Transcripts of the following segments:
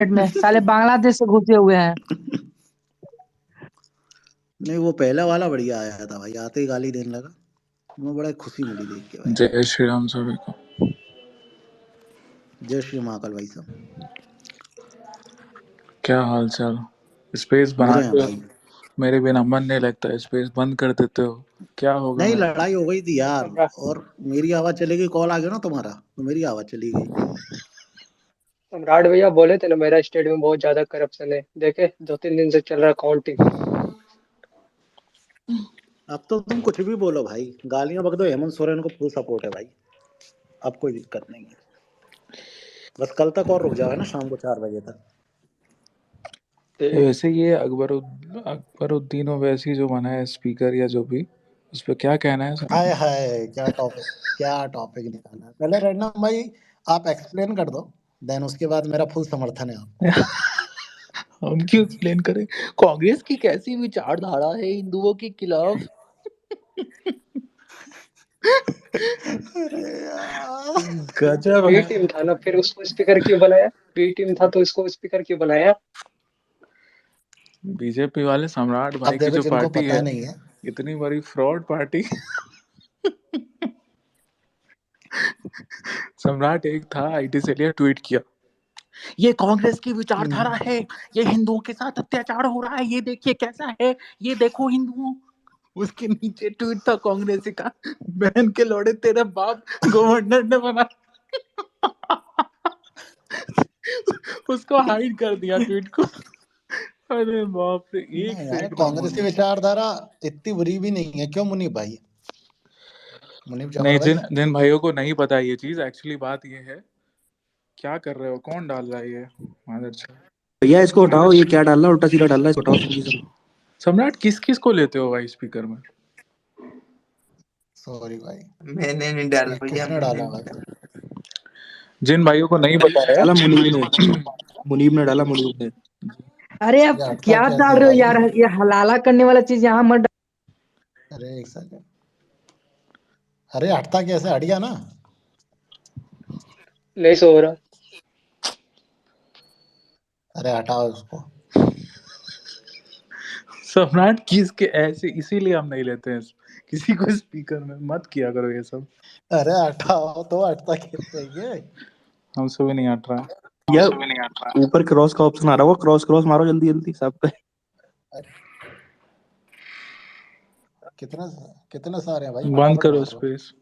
में साले बांग्लादेश से घुसे हुए हैं। नहीं वो पहला वाला बढ़िया आया था भाई, आते ही गाली देने लगा, मुझे बड़ा खुशी मिली देख के भाई। जय श्री राम सभी को। जय श्री महाकाल भाई साहब। क्या हाल चाल? स्पेस बुरे हैं बनाते हो, भाई। मेरे बिना मन नहीं लगता, स्पेस बंद कर देते हो, क्या होगा नहीं मेरा? लड़ाई हो गई थी यार, सम्राट और मेरी आवाज चली गई, कॉल आ गया ना तुम्हारा, तो मेरी आवाज चली गई। सम्राट भैया बोले थे ना मेरा स्टेट में बहुत ज्यादा करप्शन है। देखे 2-3 दिन से चल रहा काउंटिंग। अब तो तुम कुछ भी बोलो भाई, गालियां बक दो, हेमंत सोरेन को फुल सपोर्ट है भाई, अब कोई दिक्कत नहीं है। बस कल तक और रुक जाओ है ना, शाम को 4 बजे तक। वैसे ये अकबरुद्दीन ओवैसी जो बना है स्पीकर या जो भी, उस पर क्या कहना है सर? हाय हाय क्या टॉपिक निकाला है। पहले रैंडम भाई आप एक्सप्लेन कर दो, देन उसके बाद मेरा फुल समर्थन है आपको। हम क्यों एक्सप्लेन करें? कांग्रेस की कैसी विचारधारा है हिंदुओं के खिलाफ? अरे यार गजब बी है। टीम था ना, फिर उसको स्पीकर क्यों बनाया? बी टीम था तो इसको स्पीकर क्यों बनाया? बीजेपी वाले सम्राट अब भाई की देखो जो जिनको पार्टी पता है, नहीं है, इतनी बड़ी फ्रॉड पार्टी। सम्राट एक था आईटी से लिया, ट्वीट किया ये कांग्रेस की विचारधारा है, ये हिंदुओं के साथ अत्याचार हो रहा है, ये देखिए कैसा है, ये देखो हिंदुओं। उसके नीचे ट्वीट था कांग्रेसी का, बहन के लौड़े तेरा बाप गवर्नर ने बना। उसको हाइड कर दिया ट्वीट को। अरे बाप रे, एक नहीं से यार एक कांग्रेस की नमूने। विचारधारा इतनी बुरी भी नहीं है, क्यों मुनीब भाई, मुनीब नहीं, जवाहर जिन भाई। जिन भाइयों को नहीं पता ये चीज, एक्चुअली बात ये है, क्या कर रहे हो, कौन डाल रहा है ये मादरचोद? भैया इसको हटाओ, ये क्या डाल रहा है, उल्टा सीधा डाल रहा है, इसको हटाओ जल्दी से। सम्राट किस किस को लेते हो भाई स्पीकर में? सॉरी भाई, मैंने नहीं डाला भैया, किसने मैंने डाला नहीं भाई? डाला। जिन भाइयों को नहीं पता है। डाला मुनीब ने डाला, मुनीब ने। अरे ये आप हटता क्या कैसे डाल है रहे हो भाई? यार? ये हलाला करने वाला चीज यहाँ मत अरे एक सेकंड, अरे हटता कैसे, हट गया ना। नहीं सो रहा। अरे हटाओ उसको। सम्राट किसके ऐसे, इसीलिए हम नहीं लेते हैं किसी को स्पीकर में, मत किया करो ये सब। अरे हटाओ तो, हटता कैसे है ये? हमसे भी नहीं हट रहा है। या ऊपर क्रॉस का ऑप्शन आ रहा होगा, क्रॉस क्रॉस मारो जल्दी जल्दी सब पे। कितने कितने सारे हैं भाई, बंद फटाफट करो मारो। स्पेस।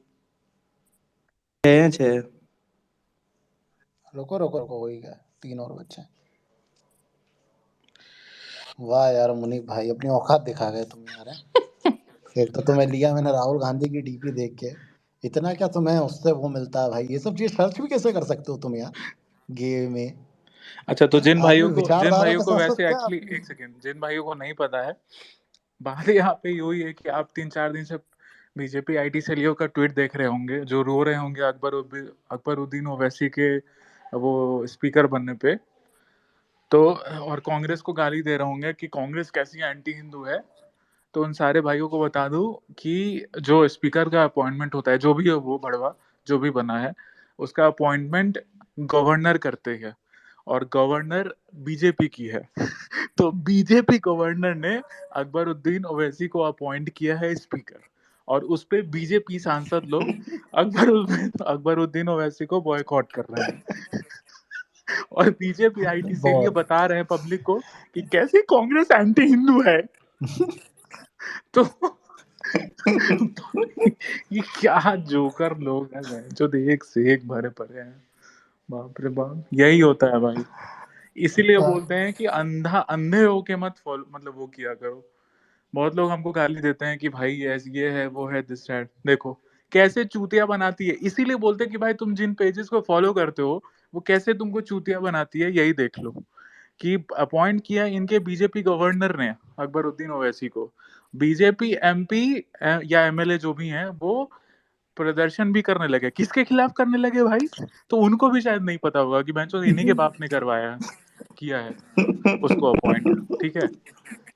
6 रुको रुको रुको, वही क्या, 3 और बच्चे। वाह यार मुनीब भाई, अपनी औकात दिखा गए तुम यार। एक तो तुम्हें लिया मैंने राहुल गांधी की डीपी देख के, इतना क्या तुम्हें उससे वो मिलता है भाई, ये सब चीज सर्च भी कैसे कर सकते हो तुम यार, गेम में। अच्छा, तो आदमी विचारधारा के साथ साथ वैसे क्या एक्चुअली, अपनी। एक सेकेंड, जिन भाइयों को नहीं पता है, बात यहाँ पे यही है कि आप 3-4 दिन से बीजेपी आईटी सेलियो का ट्वीट देख रहे होंगे, जो रो रहे होंगे अकबरुद्दीन ओवैसी के वो स्पीकर बनने पे, तो और कांग्रेस को गाली दे रहे होंगे कि कांग्रेस कैसी एंटी हिंदू है। तो उन सारे भाइयों को बता दूं कि जो स्पीकर का अपॉइंटमेंट होता है, जो भी है वो बड़वा जो भी बना है, उसका अपॉइंटमेंट गवर्नर करते हैं, और गवर्नर बीजेपी की है। तो बीजेपी गवर्नर ने अकबरुद्दीन ओवैसी को अपॉइंट किया है स्पीकर, और उस पे बीजेपी सांसद लोग अकबरुद्दीन ओवैसी को बॉयकॉट कर रहे हैं। और बीजेपी आईटी से लिए बहुत बता रहे हैं पब्लिक को कि कैसे कांग्रेस एंटी हिंदू है। तो ये क्या जोकर लोग हैं जो एक से एक भरे पड़े हैं, बाप रे बाप, यही होता है भाई। इसीलिए बोलते हैं कि अंधे होके मत फॉलो, मतलब वो किया करो। बहुत लोग हमको गाली देते हैं कि भाई ये है वो है, दिस दैट, देखो कैसे चूतिया बनाती है। इसीलिए बोलते हैं कि भाई तुम जिन पेजेस को फॉलो करते हो वो कैसे तुमको चूतिया बनाती है, यही देख लो। कि अपॉइंट किया इनके बीजेपी गवर्नर ने अकबरुद्दीन ओवैसी को, बीजेपी एमपी या एमएलए जो भी हैं वो प्रदर्शन भी करने लगे, किसके खिलाफ करने लगे भाई? तो उनको भी शायद नहीं पता होगा कि बेंचो इन्हीं के बाप ने करवाया है, किया है उसको अपॉइंट, ठीक है।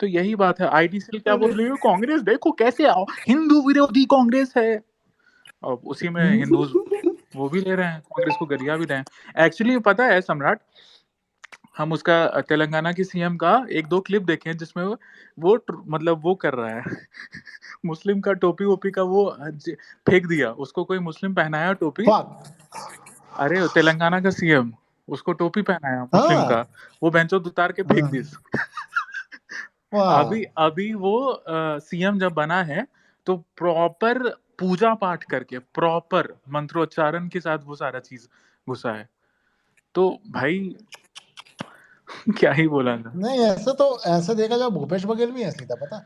तो यही बात है, आईटी सेल क्या बोल रही हो, कांग्रेस देखो कैसे आओ हिंदू विरोधी कांग्रेस है, और उसी में हिंदू वो भी ले रहे हैं, कांग्रेस को गरिया भी रहे हैं। एक्चुअली पता है सम्राट, हम उसका तेलंगाना की सीएम का 1-2 क्लिप देखे हैं जिसमें मतलब वो कर रहा है मुस्लिम का टोपी वोपी का वो फेंक दिया, उसको कोई मुस्लिम पहनाया टोपी। फक। अरे तेलंगाना का सीएम, उसको टोपी पहनाया मुस्लिम का, हाँ वो बेंचो उतार के फेंक दिस। अभी वाह। अभी वो सीएम जब बना है तो प्रॉपर पूजा पाठ करके प्रॉपर मंत्रोच्चारण के साथ वो सारा चीज घुसा है। तो भाई क्या ही बोला था। नहीं ऐसे तो ऐसे देखा जाए भूपेश बघेल भी ऐसी था पता।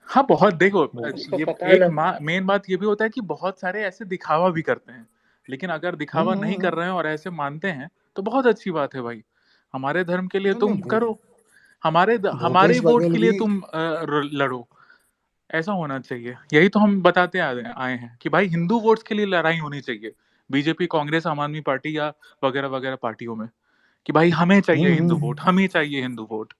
हाँ बहुत, देखो उसको ये पता है एक ना। मेन बात ये भी होता है कि बहुत सारे ऐसे दिखावा भी करते हैं, लेकिन अगर दिखावा नहीं कर हम्म। रहे हैं और ऐसे मानते हैं तो बहुत अच्छी बात है भाई। हमारे धर्म के लिए नहीं तुम नहीं करो, हमारे भूपेश वोट बघेल के लिए भी। तुम लड़ो। ऐसा होना चाहिए, यही तो हम बताते आए हैं कि भाई हिंदू वोट्स के लिए लड़ाई होनी चाहिए, बीजेपी कांग्रेस आम आदमी पार्टी या वगैरह वगैरह पार्टियों में, कि भाई हमें चाहिए हिंदू वोट, हम्म। हमें चाहिए हिंदू वोट।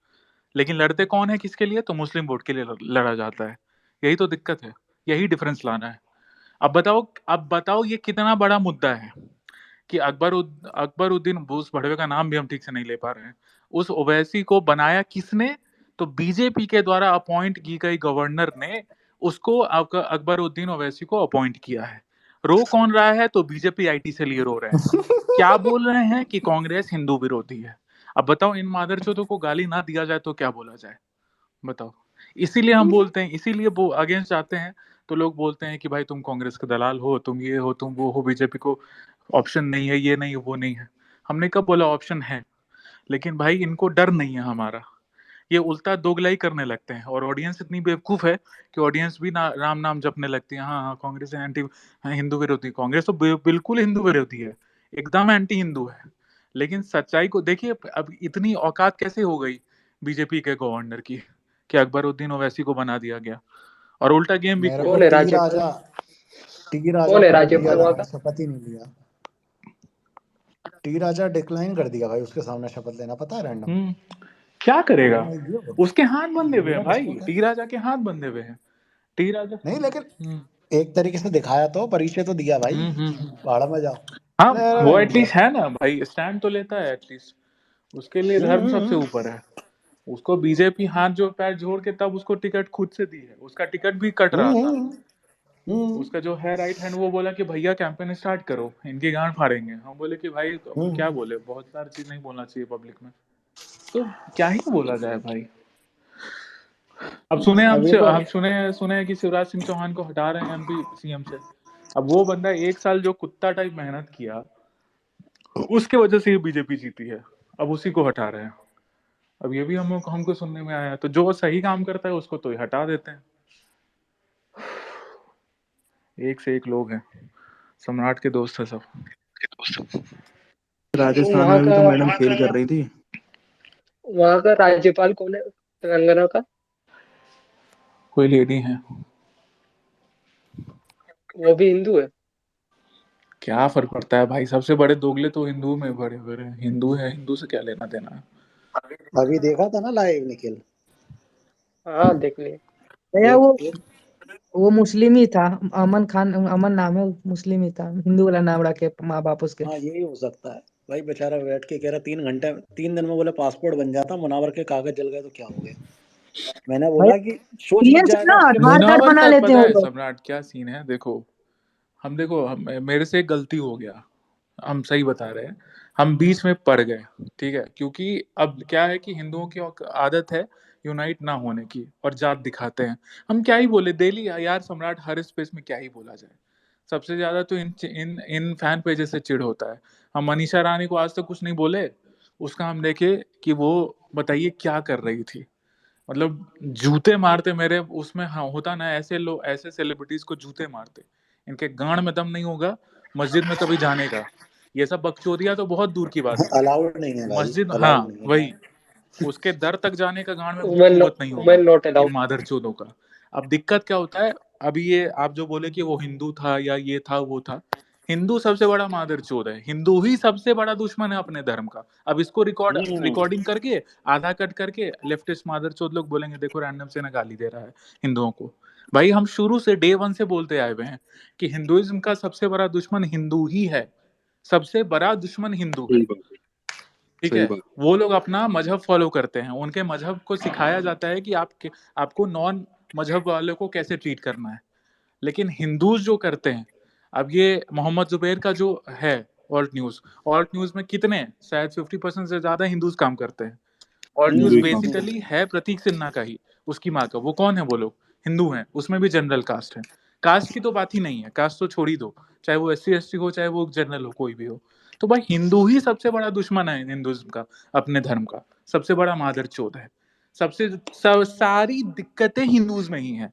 लेकिन लड़ते कौन है किसके लिए? तो मुस्लिम वोट के लिए लड़ा जाता है। यही तो दिक्कत है, यही डिफरेंस लाना है। अब बताओ ये कितना बड़ा मुद्दा है कि अकबरुद्दीन, उस भड़वे का नाम भी हम ठीक से नहीं ले पा रहे हैं, उस ओवैसी को बनाया किसने? तो बीजेपी के द्वारा अपॉइंट की गई गवर्नर ने उसको अकबरुद्दीन ओवैसी को अपॉइंट किया है। रो कौन रहा है? तो बीजेपी आईटी से लिए रो रहे हैं, क्या बोल रहे हैं कि कांग्रेस हिंदू विरोधी है। अब बताओ इन मादरचोदों को गाली ना दिया जाए तो क्या बोला जाए, बताओ। इसीलिए हम बोलते हैं, इसीलिए वो अगेंस्ट जाते हैं, तो लोग बोलते हैं कि भाई तुम कांग्रेस के दलाल हो, तुम ये हो, तुम वो हो, बीजेपी को ऑप्शन नहीं है, ये नहीं है, वो नहीं है। हमने कब बोला ऑप्शन है? लेकिन भाई इनको डर नहीं है हमारा, ये उल्टा दोगलाई करने लगते हैं, और ऑडियंस इतनी बेवकूफ है कि ऑडियंस भी राम नाम जपने लगती है। हाँ हाँ कांग्रेस एंटी, हिंदू विरोधी, कांग्रेस तो बिल्कुल हिंदू विरोधी है, एकदम एंटी हिंदू है। लेकिन सच्चाई को देखिए, अब इतनी औकात कैसे हो गई बीजेपी के गवर्नर की कि अकबरुद्दीन ओवैसी को बना दिया गया, और उल्टा गेम भी मेरे खेल को कौन रहे है हैं। राज्यपाल? टी राजा कौन है पलट दिया राज्यपाल वहाँ भाई, का? शपथ ही नहीं लिया। टी राजा डिक्लाइन कर दिया भाई, उसके सामने शपथ लेना, पता है रैंडम। क्या करेगा? हाँ उसके हाथ बंधे हुए ये हैं भाई, विस्फोट है। टी राजा के हाथ बंधे हुए हैं। टी राजा। नहीं लेकिन हम्म एक तरीके से दिखाया तो, परिचय तो दिया भाई, हम्म। भाड़ा में जाओ। हाँ ले वो रहने दो। एटलीस्ट है ना भाई, स्टैंड तो लेता है एटलीस्ट, उसके लिए धर्म सबसे हम्म। ऊपर है। उसको बीजेपी हाथ जो पैर जोड़ के तब उसको टिकट खुद से दी है, उसका टिकट भी कट रहा था। हम्म। हम्म। उसका जो है राइट हैंड, वो बोला कि भैया कैंपेन स्टार्ट करो, इनकी गांड फाड़ेंगे। हम बोले कि भाई अब क्या हम्म। बोले, बहुत सारी चीज नहीं बोलना चाहिए पब्लिक में, तो क्या ही बोला जाए भाई। अब सुने हम अभी तो हम सुने कि शिवराज सिंह चौहान को हटा रहे हैं एमपी सीएम से। अब वो बंदा 1 साल जो कुत्ता टाइप मेहनत किया, उसके वजह से ये बीजेपी जीती है, अब उसी को हटा रहे हैं। अब ये भी हमको सुनने में आया, तो जो सही काम करता है उसको तो ये हटा देते हैं। एक से एक लोग हैं, सम्राट के दोस्त है सब। तो राजस्थान में भी तो मैडम खेल कर रही थी। वहाँ का राज्यपाल कौन है तेलंगाना का? कोई लेडी है। वो भी हिंदू है? क्या फर्क पड़ता है भाई, सबसे बड़े दोगले तो हिंदू में बड़े बड़े हिंदू है, हिंदू से क्या लेना देना है। अभी देखा था ना लाइव निखिल। हाँ देख लिए। भैया एक वो एक वो मुस्लिम ही था। अमन खान, अमन नाम है, मुस्लिम ही था, हिंदू वाला नाम रखे माँ बाप उसके। हाँ यही हो सकता है भाई, बेचारा बैठ के कह रहा 3 घंटे 3 दिन में बोले पासपोर्ट बन जाता, मुनावर के कागज जल गए तो क्या हो गया। मैंने भाई बोला कि सोच बच इंडियंस है ना, जाएगा उसके बाद। आधार कार्ड मुनावर बना का लेते हैं पता वो है लोग। सम्राट क्या सीन है? देखो मेरे से एक गलती हो गया, हम सही बता रहे हैं, हम बीच में पड़ गए, ठीक है, क्योंकि अब क्या है कि हिंदुओं की आदत है यूनाइट ना होने की, और जात दिखाते हैं। हम क्या ही बोले डेली यार, सम्राट हर स्पेस में क्या ही बोला जाए। सबसे ज्यादा तो इन इन इन फैन पेजेस से चिढ़ होता है। हम मनीषा रानी को आज तक कुछ नहीं बोले, उसका हम देखे कि वो बताइए क्या कर रही थी, मतलब जूते मारते मेरे उसमें। हाँ होता ना, ऐसे लोग, ऐसे सेलिब्रिटीज को जूते मारते, इनके गांड में दम नहीं होगा मस्जिद में कभी जाने का। ये सब बकचोदिया तो बहुत दूर की बात थी, अलाउड नहीं है भाई, मस्जिद, हाँ अलाउड नहीं है। वही, उसके दर तक जाने का गांड में वुमेन कुवत नहीं होगा वुमेन नॉट इन अलाउड। मादरचोदों का। अब दिक्कत क्या होता है, अभी ये आप जो बोले कि वो हिंदू था या ये था वो था, हिंदू सबसे बड़ा मादरचोद है, हिंदू ही सबसे बड़ा दुश्मन है अपने धर्म का। अब इसको रिकॉर्डिंग करके आधा कट करके लेफ्टिस्ट मादरचोद लोग बोलेंगे देखो रैंडम से ना गाली दे रहा है हिंदुओं को। भाई हम शुरू से डे वन से बोलते आए हुए हैं कि हिंदुइज्म का सबसे बड़ा दुश्मन हिंदू ही है, सबसे बड़ा दुश्मन हिंदू है, ठीक सही है, बात। वो लोग अपना मजहब फॉलो करते हैं, उनके मजहब को सिखाया जाता है कि आपको नॉन मजहब वाले को कैसे ट्रीट करना है। लेकिन हिंदूज जो करते हैं, अब ये मोहम्मद जुबैर का जो है ऑल्ट न्यूज में कितने, शायद 50% से ज्यादा हिंदूज काम करते हैं। ऑल्ट न्यूज हिंदू ही काम बेसिकली है प्रतीक सिन्हा का ही, उसकी माँ का। वो कौन है? वो लोग हिंदू हैं, उसमें भी जनरल कास्ट है। कास्ट की तो बात ही नहीं है, कास्ट तो छोड़ ही दो, चाहे वो SC ST हो, चाहे वो जनरल हो, कोई भी हो। तो भाई हिंदू ही सबसे बड़ा दुश्मन है हिंदुज्म का, अपने धर्म का सबसे बड़ा मादरचोद है। सारी दिक्कतें हिंदूज में ही है।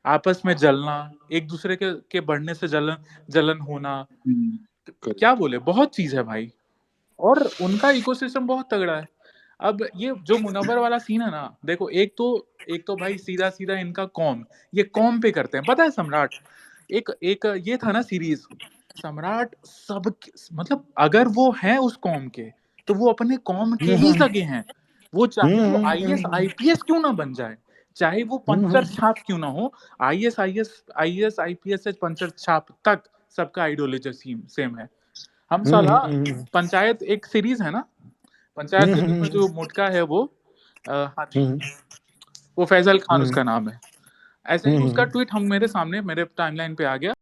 आपस में जलना, एक दूसरे के बढ़ने से जलन होना, करेक्ट। क्या बोले, बहुत चीज है भाई। और उनका इकोसिस्टम बहुत तगड़ा है। अब ये जो मुनव्वर वाला सीन है ना, देखो, एक तो भाई सीधा सीधा इनका कॉम, ये कॉम पे करते हैं। पता है सम्राट, एक एक ये था ना सीरीज, सम्राट सब, मतलब अगर वो है उस कॉम के, तो वो अपने कॉम के ही सगे हैं। वो चाहे वो IAS IPS क्यों ना बन जाए, चाहे वो पंचर छाप क्यों ना हो, IAS IPS से पंचर छाप तक सबका आइडियोलॉजी सेम है। हम साला पंचायत, एक सीरीज है ना पंचायत सीरीज में, जो मोटका है वो हाथी, वो फैजल खान उसका नाम है। ऐसे ही उसका ट्वीट हम मेरे सामने, मेरे टाइमलाइन पे आ गया।